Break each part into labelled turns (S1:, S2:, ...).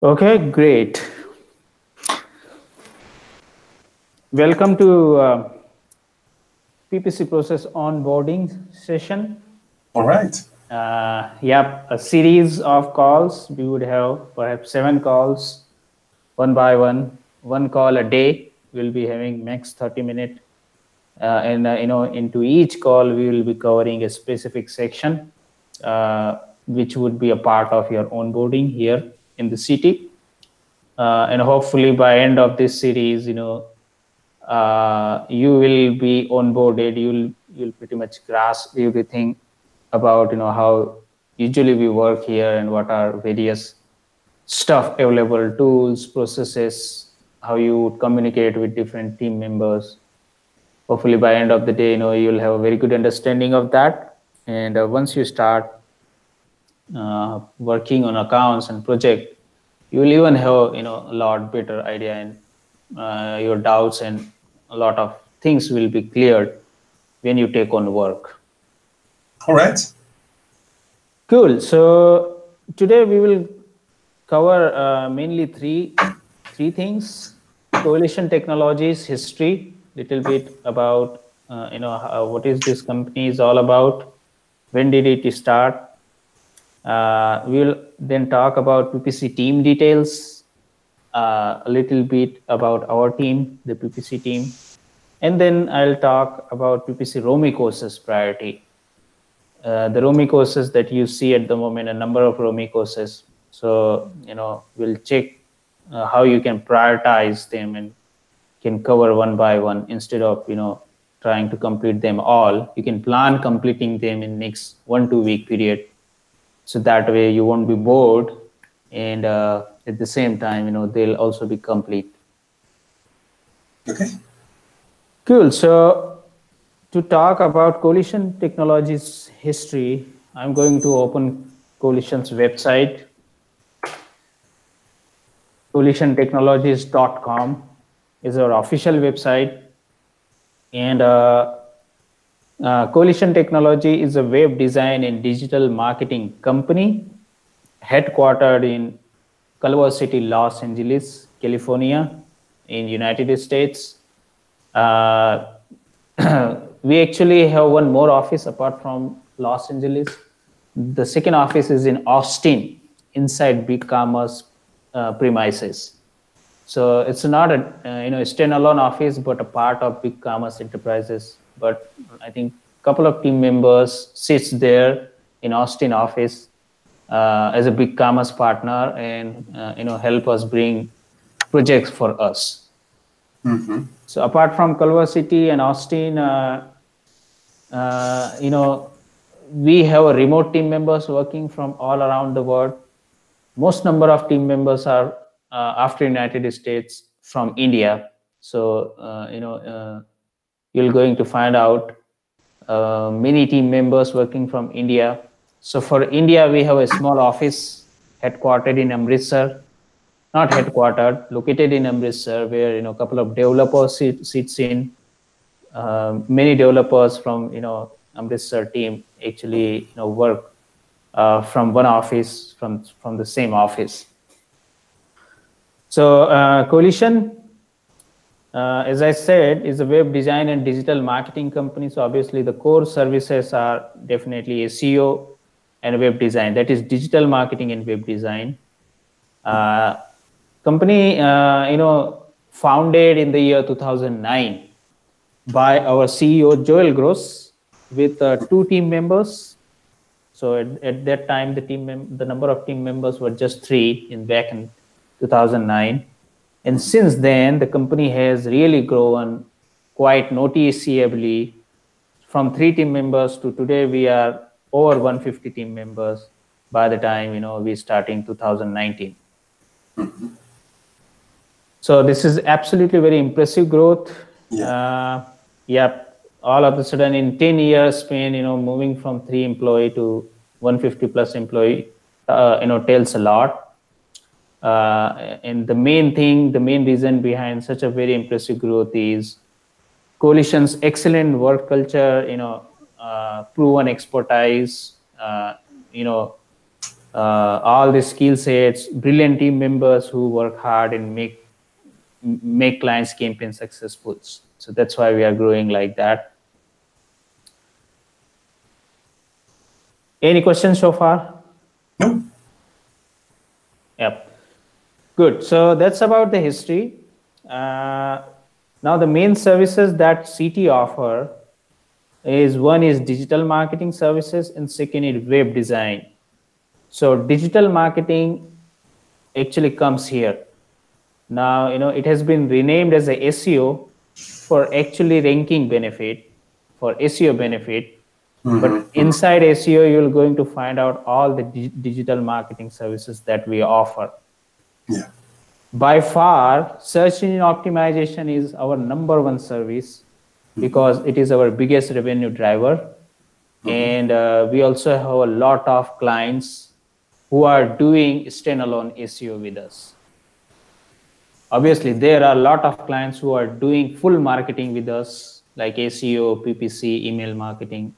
S1: Okay, great. Welcome to PPC process onboarding session.
S2: All right.
S1: Yep, a series of calls. We would have perhaps 7 calls, one by one call a day. We'll be having max 30 minutes, and into each call we will be covering a specific section, which would be a part of your onboarding here in the city. And hopefully by end of this series, you will be onboarded. You'll pretty much grasp everything about how usually we work here and what are various stuff available, tools, processes, how you would communicate with different team members. Hopefully by end of the day, you'll have a very good understanding of that. And once you start working on accounts and project, you will even have a lot better idea, and your doubts and a lot of things will be cleared when you take on work.
S2: All right.
S1: Cool. So today we will cover mainly three things: coalition technologies history, little bit about what is this company is all about, when did it start. We will then talk about PPC team details, a little bit about our team, the PPC team, and then I'll talk about PPC Romi courses priority. The Romi courses that you see at the moment, a number of Romi courses. So, we'll check how you can prioritize them and can cover one by one instead of, trying to complete them all. You can plan completing them in next 1-2 week period. So that way you won't be bored, and at the same time, they'll also be complete.
S2: Okay.
S1: Cool. So to talk about Coalition Technologies history, I'm going to open Coalition's website, coalitiontechnologies.com is our official website. And Coalition Technology is a web design and digital marketing company headquartered in Culver City, Los Angeles, California, in United States. We actually have one more office apart from Los Angeles. The second office is in Austin, inside Big Commerce premises. So it's not a standalone office, but a part of Big Commerce Enterprises. But I think a couple of team members sits there in Austin office as a Big Commerce partner, and help us bring projects for us.
S2: Mm-hmm.
S1: So apart from Culver City and Austin, we have a remote team members working from all around the world. Most number of team members are after United States from India. So you're going to find out many team members working from India. So for India, we have a small office headquartered in Amritsar. Not headquartered, located in Amritsar, where a couple of developers sits in. Many developers from Amritsar team actually work from one office, from the same office. So Coalition, as I said, is a web design and digital marketing company. So obviously the core services are definitely SEO and web design. That is digital marketing and web design. Company, founded in the year 2009 by our CEO Joel Gross with 2 team members. So at that time, the number of team members were just 3 back in 2009, and since then the company has really grown quite noticeably from 3 team members to today we are over 150 team members by the time we starting 2019.
S2: Mm-hmm.
S1: So this is absolutely very impressive growth.
S2: Yeah.
S1: All of a sudden in 10 years span, moving from 3 employee to 150 plus employee, tells a lot. And the main reason behind such a very impressive growth is Coalition's excellent work culture, proven expertise, all the skill sets, brilliant team members who work hard and make clients campaign successful. So that's why we are growing like that. Any questions so far?
S2: No.
S1: Yep. Good. So that's about the history. Now the main services that CT offer is one is digital marketing services and second is web design. So digital marketing actually comes here. Now, it has been renamed as a SEO for actually ranking benefit, for SEO benefit. But inside SEO, you're going to find out all the digital marketing services that we offer.
S2: Yeah.
S1: By far, search engine optimization is our number one service because it is our biggest revenue driver. And we also have a lot of clients who are doing standalone SEO with us. Obviously, there are a lot of clients who are doing full marketing with us, like SEO, PPC, email marketing.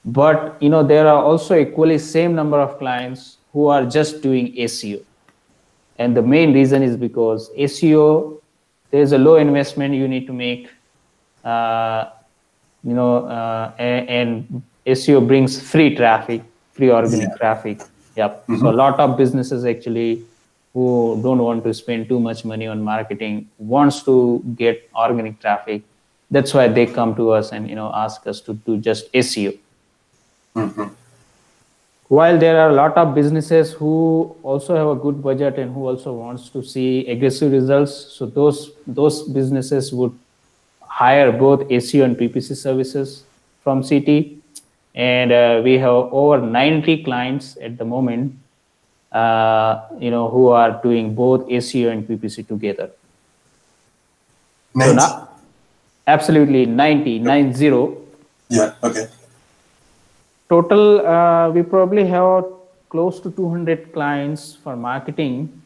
S1: But there are also equally same number of clients who are just doing SEO. And the main reason is because SEO, there's a low investment you need to make, and SEO brings free traffic, free organic traffic. Yep. So a lot of businesses actually who don't want to spend too much money on marketing wants to get organic traffic. That's why they come to us and ask us to do just SEO. While there are a lot of businesses who also have a good budget and who also wants to see aggressive results, so those businesses would hire both SEO and PPC services from CT. And we have over 90 clients at the moment, who are doing both SEO and PPC together.
S2: 90.
S1: So now, absolutely 90.
S2: Yeah. Okay.
S1: Total, we probably have close to 200 clients for marketing.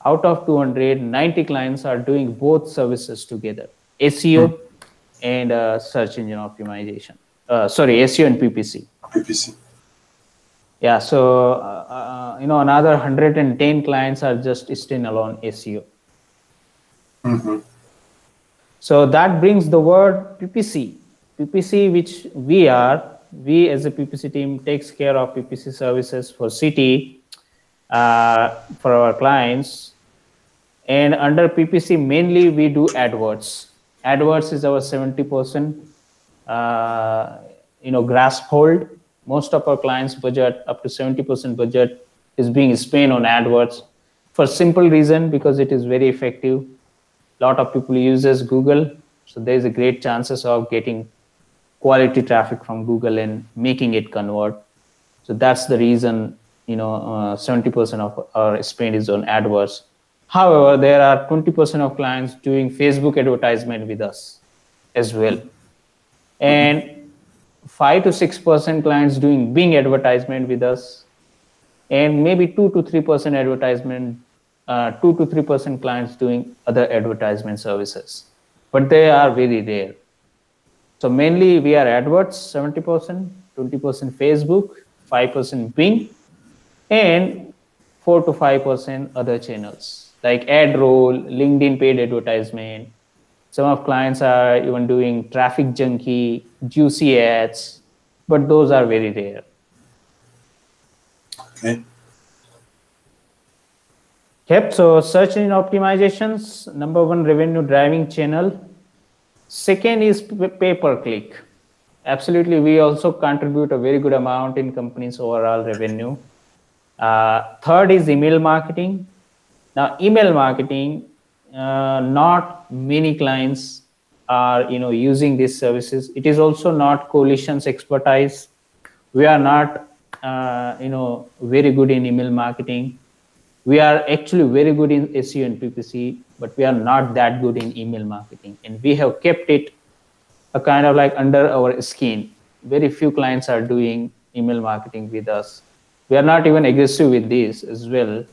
S1: Out of 200, 90 clients are doing both services together, SEO and search engine optimization. SEO and PPC.
S2: PPC.
S1: Yeah, so another 110 clients are just standalone SEO. So that brings the word PPC. PPC, which we as a PPC team takes care of PPC services for CT, for our clients. And under PPC, mainly we do AdWords. AdWords is our 70%, grasp hold. Most of our clients' budget, up to 70% budget, is being spent on AdWords for simple reason, because it is very effective. A lot of people uses Google, so there is a great chances of getting quality traffic from Google and making it convert. So that's the reason 70% of our spend is on AdWords. However, there are 20% of clients doing Facebook advertisement with us as well, and 5 to 6% clients doing Bing advertisement with us, and maybe 2 to 3% advertisement, 2 to 3% clients doing other advertisement services, but they are very rare. So mainly we are AdWords 70%, 20% Facebook, 5% Bing, and 4 to 5% other channels like AdRoll, LinkedIn paid advertisement. Some of clients are even doing Traffic Junkie, Juicy ads, but those are very rare.
S2: Okay.
S1: Yep. So search engine optimizations, number one revenue driving channel. Second is pay-per-click. Absolutely, we also contribute a very good amount in company's overall revenue. Third is email marketing. Now, email marketing, not many clients are using these services. It is also not Coalition's expertise. We are not very good in email marketing. We are actually very good in SEO and PPC, but we are not that good in email marketing. And we have kept it a kind of like under our skin. Very few clients are doing email marketing with us. We are not even aggressive with this as well.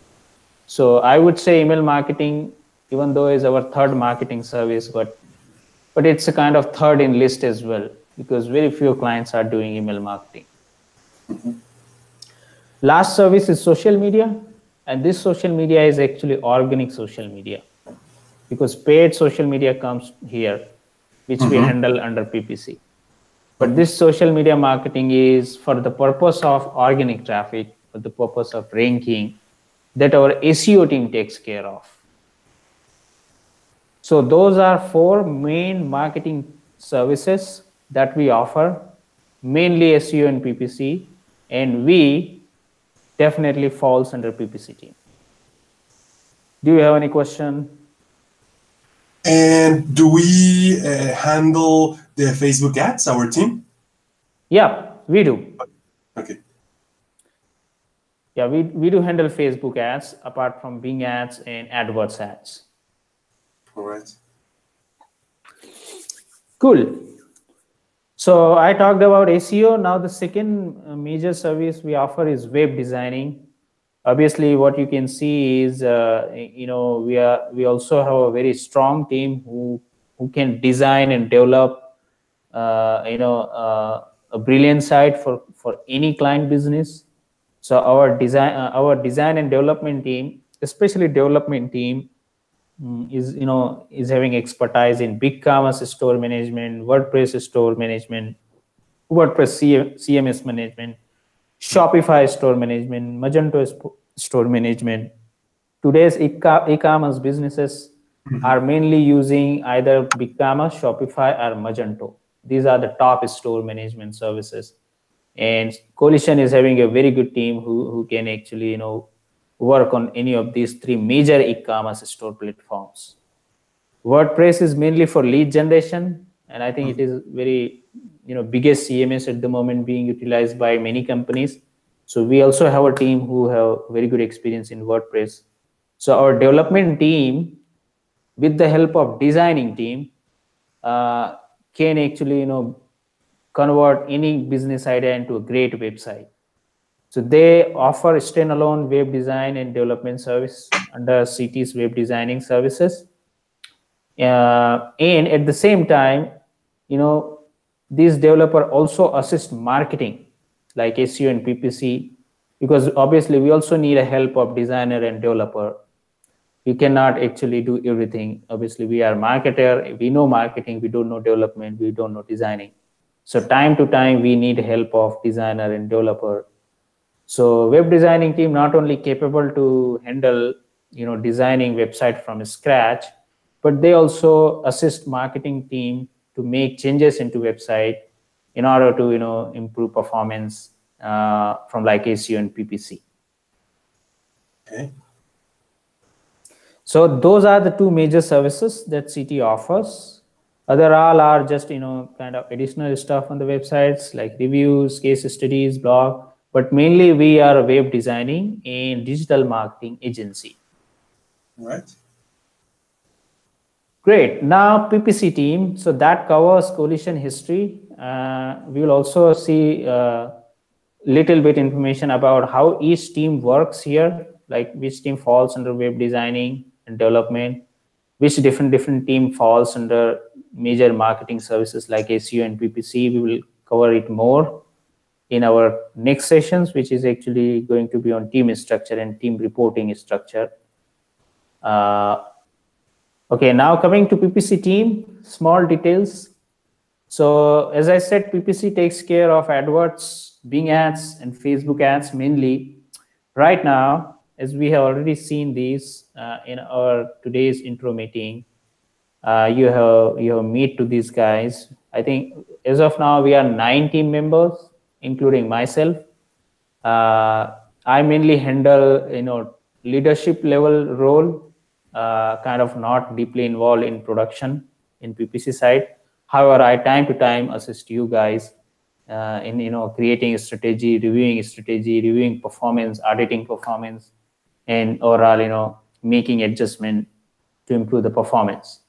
S1: So I would say email marketing, even though is our third marketing service, but it's a kind of third in list as well, because very few clients are doing email marketing. Last service is social media, and this social media is actually organic social media, because paid social media comes here, which we handle under PPC. But this social media marketing is for the purpose of organic traffic, for the purpose of ranking, that our SEO team takes care of. So those are 4 main marketing services that we offer, mainly SEO and PPC, and we definitely falls under PPC team. Do you have any question?
S2: And do we handle the Facebook ads, our team?
S1: Yeah, we do.
S2: Okay.
S1: Yeah, we do handle Facebook ads apart from Bing ads and AdWords ads.
S2: All right.
S1: Cool. So I talked about SEO. Now the second major service we offer is web designing. Obviously, what you can see is, we also have a very strong team who can design and develop, a brilliant site for any client business. So our design and development team, especially development team, is having expertise in BigCommerce store management, WordPress store management, WordPress CMS management, Shopify store management, Magento store management. Today's e-commerce businesses are mainly using either BigCommerce, Shopify, or Magento. These are the top store management services. And Coalition is having a very good team who can actually, work on any of these 3 major e-commerce store platforms. WordPress is mainly for lead generation, and I think it is very, biggest CMS at the moment being utilized by many companies. So we also have a team who have very good experience in WordPress. So our development team, with the help of designing team, can actually, convert any business idea into a great website. So they offer standalone web design and development service under CT's web designing services. And at the same time, these developer also assist marketing like SEO and PPC, because obviously we also need a help of designer and developer. We cannot actually do everything. Obviously we are marketer, we know marketing, we don't know development, we don't know designing. So time to time we need help of designer and developer. So web designing team not only capable to handle, designing website from scratch, but they also assist marketing team to make changes into website in order to, improve performance from like SEO and PPC.
S2: Okay.
S1: So those are the 2 major services that CT offers. Other all are just, kind of additional stuff on the websites like reviews, case studies, blog. But mainly we are a web designing and digital marketing agency.
S2: Right.
S1: Great. Now PPC team. So that covers Coalition history. We will also see little bit information about how each team works here, like which team falls under web designing and development, which different team falls under major marketing services like SEO and PPC. We will cover it more in our next sessions, which is actually going to be on team structure and team reporting structure. Okay, now coming to PPC team, small details. So as I said, PPC takes care of AdWords, Bing ads, and Facebook ads mainly. Right now, as we have already seen these in our today's intro meeting, you have meet to these guys. I think as of now we are 9 team members, including myself. I mainly handle leadership level role, kind of not deeply involved in production in PPC side. However, I time to time assist you guys in creating a strategy, reviewing performance, auditing performance, and overall making adjustment to improve the performance.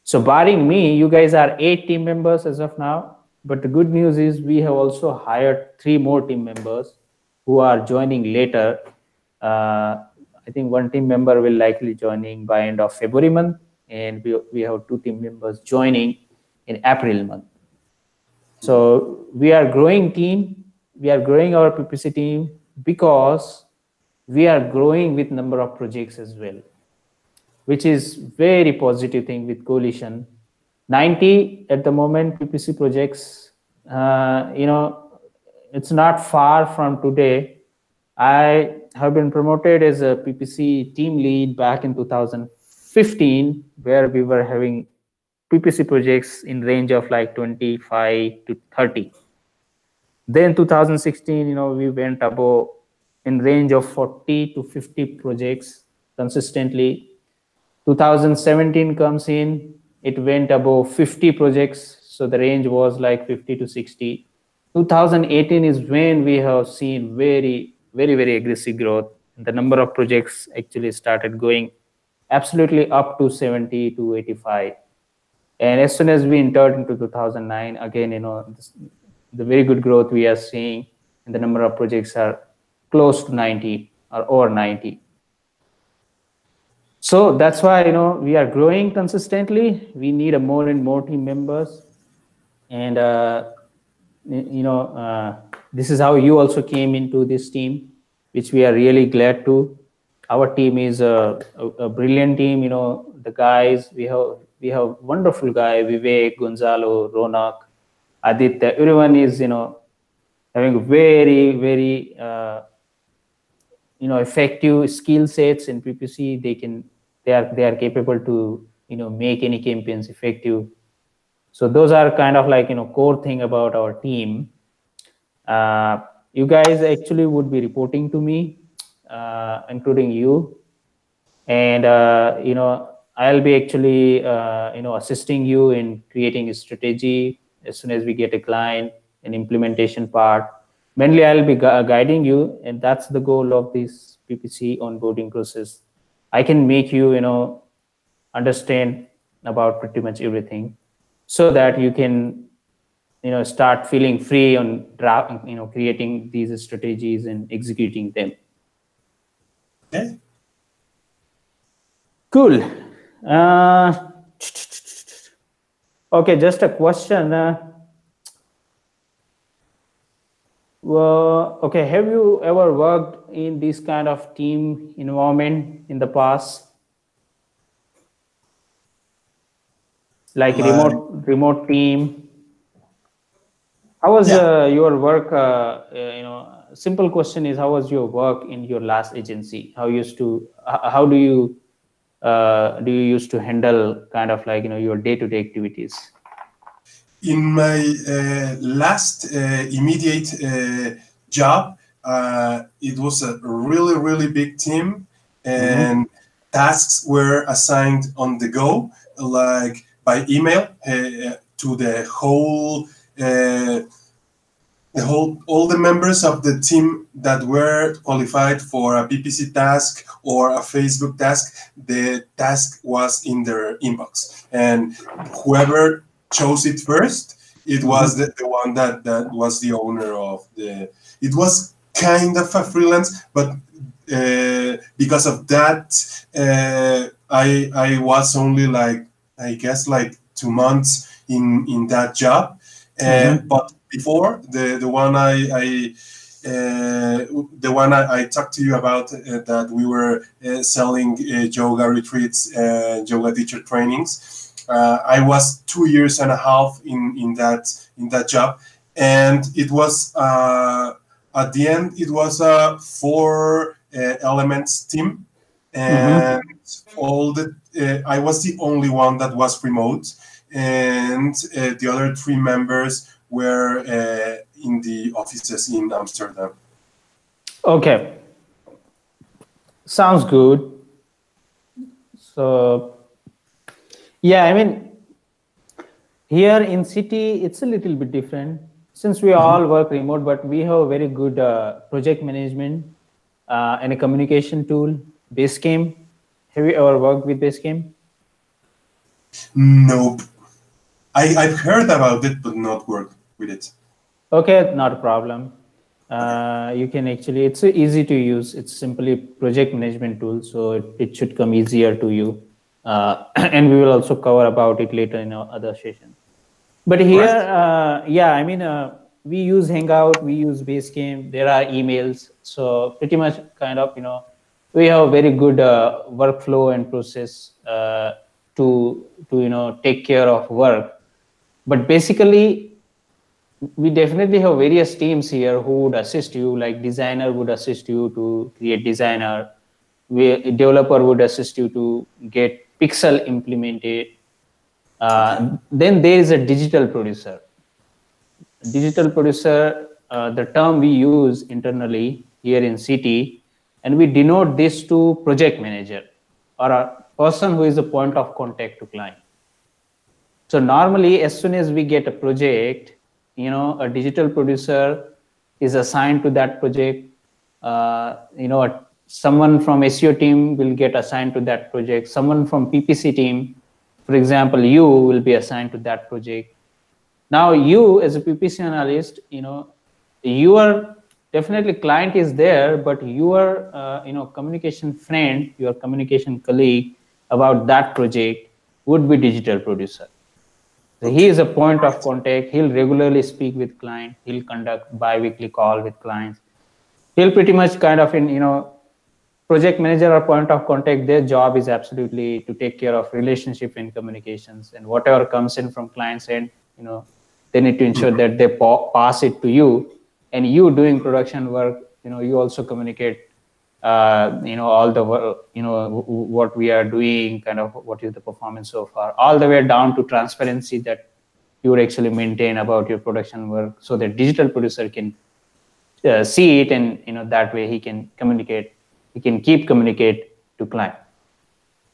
S1: So barring me, you guys are 8 team members as of now. But the good news is we have also hired 3 more team members who are joining later. I think 1 team member will likely joining by end of February month, and we have 2 team members joining in April month. So we are growing team. We are growing our PPC team. because we are growing with number of projects as well, which is very positive thing with coalition. 90 at the moment PPC projects. It's not far from today. I have been promoted as a PPC team lead back in 2015, where we were having PPC projects in range of like 25 to 30. Then 2016, we went above in range of 40 to 50 projects consistently. 2017 comes in, it went above 50 projects. So the range was like 50 to 60. 2018 is when we have seen very, very, very aggressive growth. The number of projects actually started going absolutely up to 70 to 85. And as soon as we entered into 2009, again, the very good growth we are seeing, and the number of projects are close to 90 or over 90. So that's why we are growing consistently. We need more and more team members, and this is how you also came into this team, which we are really glad to. Our team is a brilliant team. The guys we have wonderful guy Vivek, Gonzalo, Ronak, Aditya. Everyone is having very very effective skill sets in PPC. They are capable to make any campaigns effective. So those are kind of like core thing about our team. You guys actually would be reporting to me, including you, and I'll be actually assisting you in creating a strategy as soon as we get a client, an implementation part. Mainly I'll be guiding you, and that's the goal of this PPC onboarding process. I can make you understand about pretty much everything, so that you can start feeling free on creating these strategies and executing them.
S2: Okay.
S1: Cool. Okay, just a question. Okay, have you ever worked in this kind of team environment in the past? Like remote team? How was your work? Simple question is, how was your work in your last agency? How do you used to handle kind of like your day-to-day activities?
S2: In my last immediate job, it was a really, really big team, and tasks were assigned on the go, like by email to all the members of the team that were qualified for a PPC task or a Facebook task. The task was in their inbox, and whoever chose it first, it was the one that was the owner of the. It was kind of a freelance, but because of that, I was only like, I guess, like 2 months in that job. But before, the one I talked to you about, that we were selling yoga retreats, yoga teacher trainings. I was 2 years and a half in that job, and it was at the end it was a 4 elements team, and I was the only one that was remote, and the other 3 members were in the offices in Amsterdam.
S1: Okay, sounds good. So yeah, I mean, here in city, it's a little bit different, since we all work remote, but we have a very good project management and a communication tool, Basecamp. Have you ever worked with Basecamp?
S2: Nope. I've heard about it, but not worked with it.
S1: Okay, not a problem. You can actually, it's easy to use. It's simply project management tool, so it should come easier to you. And we will also cover about it later in our other session. But here, yeah, I mean, we use Hangout, we use Basecamp, there are emails. So pretty much kind of, we have a very good workflow and process to take care of work. But basically, we definitely have various teams here who would assist you, like designer would assist you to create designer, developer would assist you to get pixel implemented. Then there is a digital producer. Digital producer, the term we use internally here in CT, and we denote this to project manager or a person who is a point of contact to client. So normally, as soon as we get a project, a digital producer is assigned to that project. Someone from SEO team will get assigned to that project. Someone from PPC team, for example, you will be assigned to that project. Now, you as a PPC analyst, your definitely client is there, but your communication friend, your communication colleague about that project would be digital producer. So he is a point of contact. He'll regularly speak with client. He'll conduct bi-weekly call with clients. He'll pretty much kind of project manager or point of contact. Their job is absolutely to take care of relationship and communications, and whatever comes in from clients end, they need to ensure that they pass it to you, and you doing production work, you also communicate, all the work, what we are doing, kind of what is the performance so far, all the way down to transparency that you would actually maintain about your production work, so that digital producer can see it, and that way he can communicate, he can keep communicate to client.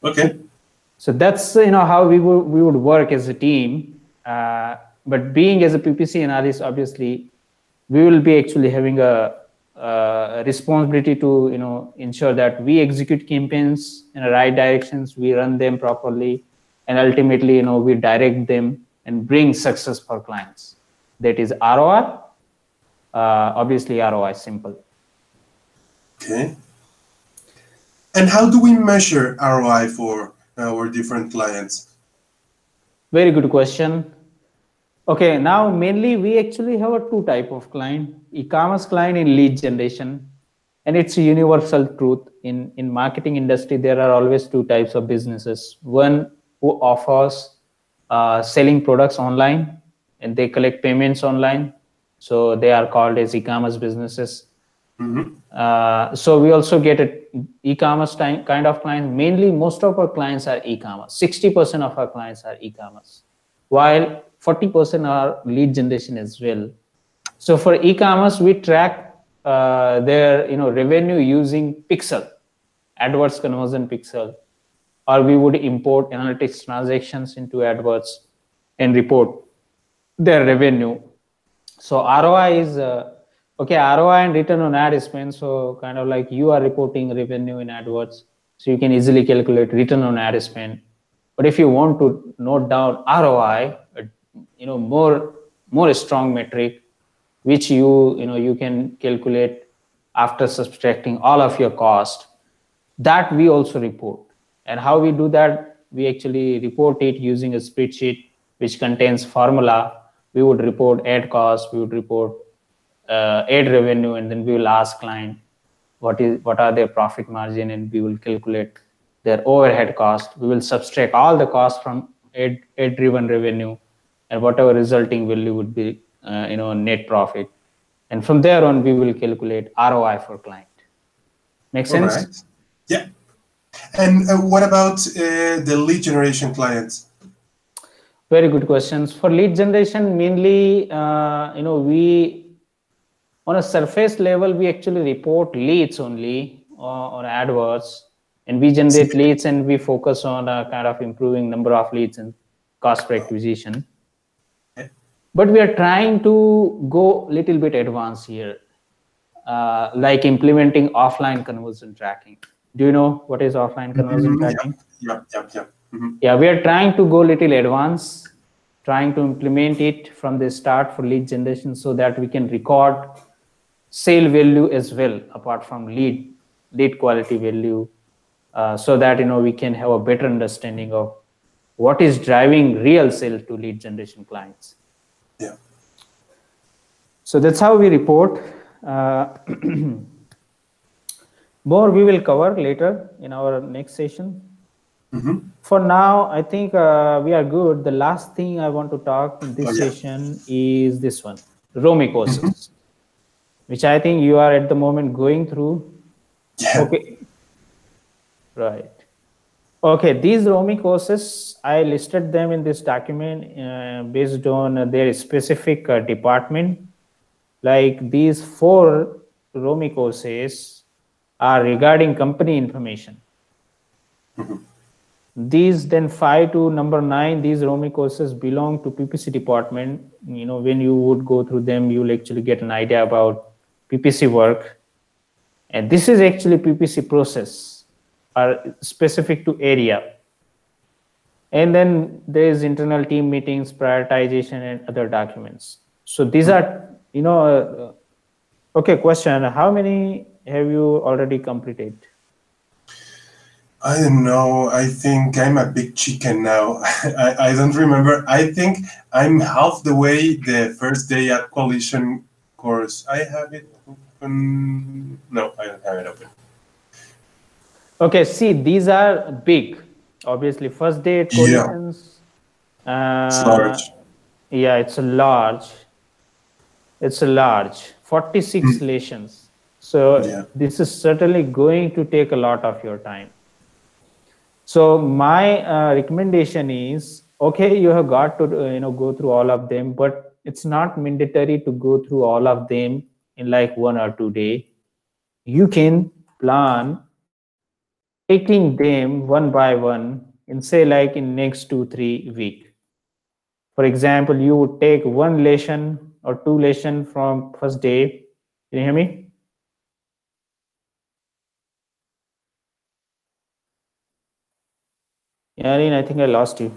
S2: Okay.
S1: So that's how we would work as a team. But being as a PPC analyst, obviously, we will be actually having a responsibility to ensure that we execute campaigns in the right directions, we run them properly, and ultimately we direct them and bring success for clients. That is ROI. Obviously, ROI is simple.
S2: Okay. And how do we measure ROI for our different clients?
S1: Very good question. Okay, now mainly we actually have a two type of client: e-commerce client and lead generation. And it's a universal truth in marketing industry. There are always two types of businesses. One who offers selling products online and they collect payments online. So they are called as e-commerce businesses. So we also get an e-commerce kind of client. Mainly, most of our clients are e-commerce. 60% of our clients are e-commerce, while 40% are lead generation as well. So for e-commerce, we track their revenue using pixel, AdWords conversion pixel, or we would import analytics transactions into AdWords and report their revenue. So ROI is ROI and return on ad spend. So kind of like you are reporting revenue in AdWords, so you can easily calculate return on ad spend. But if you want to note down ROI, more strong metric, which you can calculate after subtracting all of your cost, that we also report. And how we do that? We actually report it using a spreadsheet which contains formula. We would report ad cost, we would report ad revenue, and then we will ask client what are their profit margin, and we will calculate their overhead cost. We will subtract all the costs from ad driven revenue, and whatever resulting value would be net profit. And from there on, we will calculate ROI for client. Make sense?
S2: All right. Yeah. And what about the lead generation clients?
S1: Very good questions. For lead generation, mainly, we on a surface level, we actually report leads only on AdWords, and we generate leads, and we focus on kind of improving number of leads and cost per acquisition. But we are trying to go a little bit advanced here, like implementing offline conversion tracking. Do you know what is offline conversion tracking?
S2: Yeah.
S1: Yeah, we are trying to go a little advanced, trying to implement it from the start for lead generation, so that we can record sale value as well, apart from lead quality value, so that we can have a better understanding of what is driving real sale to lead generation clients.
S2: Yeah.
S1: So that's how we report. Uh, more we will cover later in our next session. For now, I think we are good. The last thing I want to talk in
S2: Oh
S1: this
S2: yeah.
S1: session is this one, Romy courses, which I think you are at the moment going through.
S2: Yeah.
S1: Okay, right. Okay, these Romy courses, I listed them in this document based on their specific department. Like these four Romy courses are regarding company information. These then 5 to number 9, these Romy courses belong to PPC department. You know, when you would go through them, you'll actually get an idea about PPC work. And this is actually PPC process are specific to area. And then there is internal team meetings, prioritization, and other documents. So these are, okay, question, how many have you already completed?
S2: I don't know. I think I'm a big chicken now. I don't remember. I think I'm half the way the first day at Coalition course. I have it open. No, I don't have it open.
S1: Okay, see, these are big. Obviously, first day at
S2: Yeah,
S1: coalitions,
S2: it's
S1: uh,
S2: large.
S1: yeah, it's a large. It's a large, 46 lesions. So
S2: Yeah.
S1: this is certainly going to take a lot of your time. So my recommendation is, okay, you have got to go through all of them, but it's not mandatory to go through all of them in like 1 or 2 days. You can plan taking them one by one in say like in next 2 3 week. For example, you would take one lesson or two lesson from first day. Can you hear me? Yarin, I think I lost you.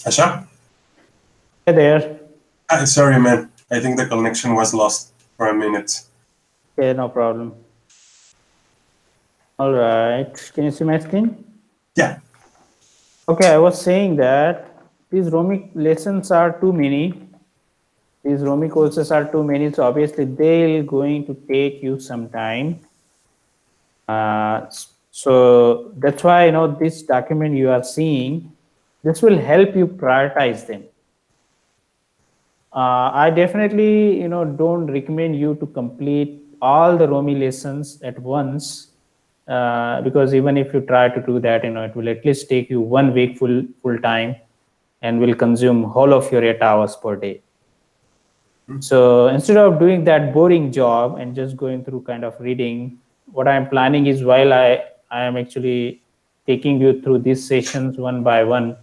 S2: Asha?
S1: Hey there.
S2: Sorry, man. I think the connection was lost for a minute.
S1: Okay, no problem. All right. Can you see my screen?
S2: Yeah.
S1: Okay, I was saying that these Romy lessons are too many. These Romy courses are too many, so obviously they're going to take you some time. So that's why this document you are seeing. This will help you prioritize them. I definitely don't recommend you to complete all the Romy lessons at once, because even if you try to do that, it will at least take you 1 week full time, and will consume whole of your 8 hours per day. So instead of doing that boring job and just going through kind of reading, what I'm planning is, while I am actually taking you through these sessions one by one,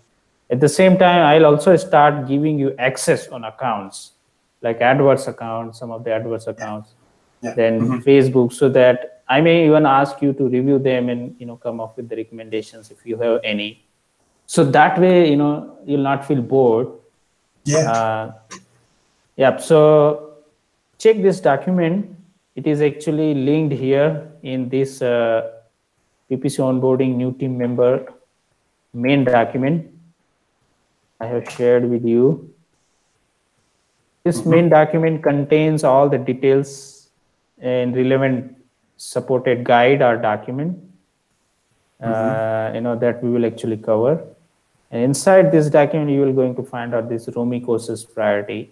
S1: at the same time, I'll also start giving you access on accounts like AdWords accounts, some of the AdWords accounts,
S2: Yeah.
S1: then Facebook, so that I may even ask you to review them and come up with the recommendations if you have any. So that way, you'll not feel bored.
S2: Yeah.
S1: Yep. So check this document. It is actually linked here in this PPC onboarding new team member main document I have shared with you. This main document contains all the details and relevant supported guide or document that we will actually cover. And inside this document, you will going to find out this Romy courses priority.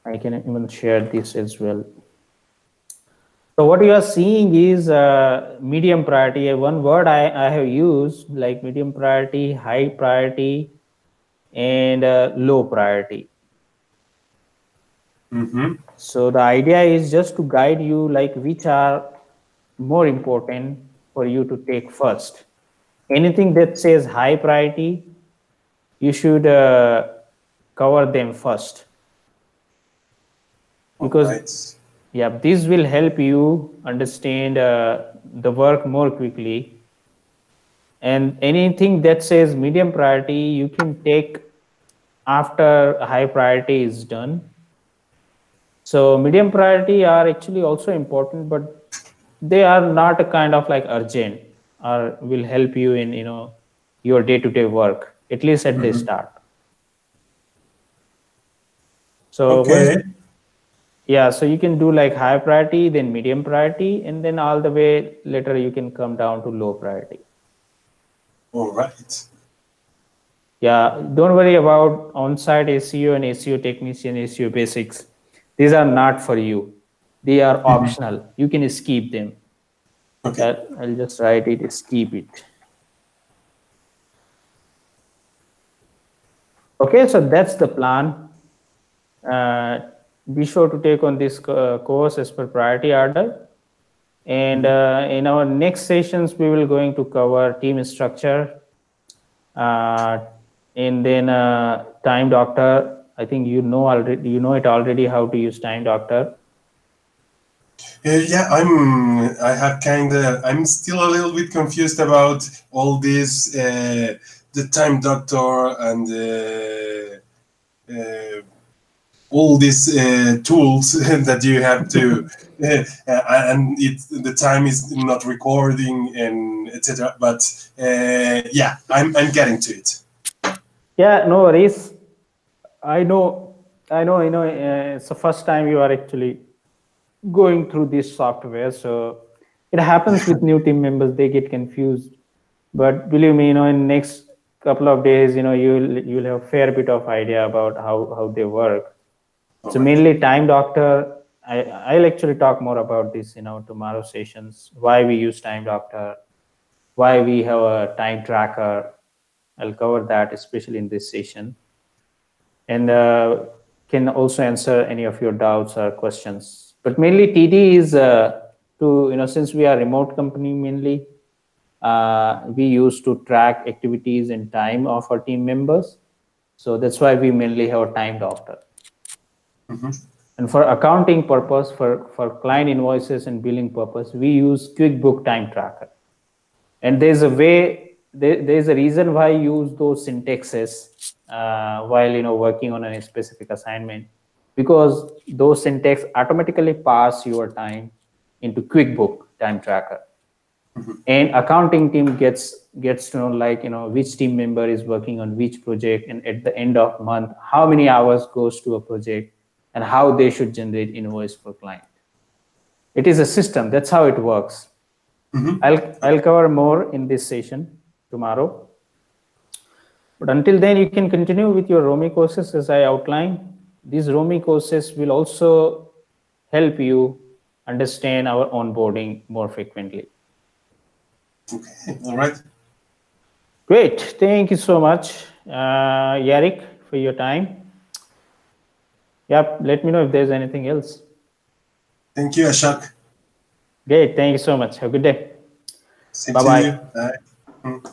S1: I can even share this as well. So what you are seeing is medium priority. One word I have used, like medium priority, high priority, and low priority. So the idea is just to guide you like which are more important for you to take first. Anything that says high priority, you should cover them first. Because yeah, this will help you understand the work more quickly. And anything that says medium priority, you can take after high priority is done. So medium priority are actually also important, but they are not a kind of like urgent or will help you in your day-to-day work, at least at the start. So so you can do like high priority, then medium priority, and then all the way later you can come down to low priority.
S2: All right.
S1: Yeah, don't worry about on-site SEO and SEO technician, SEO basics. These are not for you. They are optional. You can skip them.
S2: Okay.
S1: I'll just write it, skip it. Okay, so that's the plan. Be sure to take on this course as per priority order. And in our next sessions, we will going to cover team structure, and then Time Doctor. I think you know it already how to use Time Doctor.
S2: Yeah, I'm still a little bit confused about all this, the Time Doctor and all these tools that you have to, and the time is not recording and etc. But yeah, I'm getting to it.
S1: Yeah, no worries. I know. It's the first time you are actually going through this software, so it happens with new team members. They get confused, but believe me, in next couple of days, you'll have a fair bit of idea about how they work. So mainly Time Doctor. I'll actually talk more about this in our tomorrow sessions. Why we use Time Doctor, why we have a time tracker. I'll cover that especially in this session, and can also answer any of your doubts or questions. But mainly TD is to since we are remote company mainly, we used to track activities and time of our team members. So that's why we mainly have a Time Doctor. And for accounting purpose, for client invoices and billing purpose, we use QuickBook Time Tracker. And there's a way there's a reason why I use those syntaxes while working on a specific assignment, because those syntax automatically pass your time into QuickBook time tracker, and accounting team gets to know, like, which team member is working on which project, and at the end of month how many hours goes to a project, and how they should generate invoice for client. It is a system. That's how it works. I'll cover more in this session tomorrow. But until then, you can continue with your Romi courses as I outlined. These Romi courses will also help you understand our onboarding more frequently.
S2: Okay, all right.
S1: Great. Thank you so much, Yarik, for your time. Yep, let me know if there's anything else.
S2: Thank you, Ashok.
S1: Great. Thank you so much. Have a good day.
S2: Same
S1: Bye-bye.
S2: to you. Bye.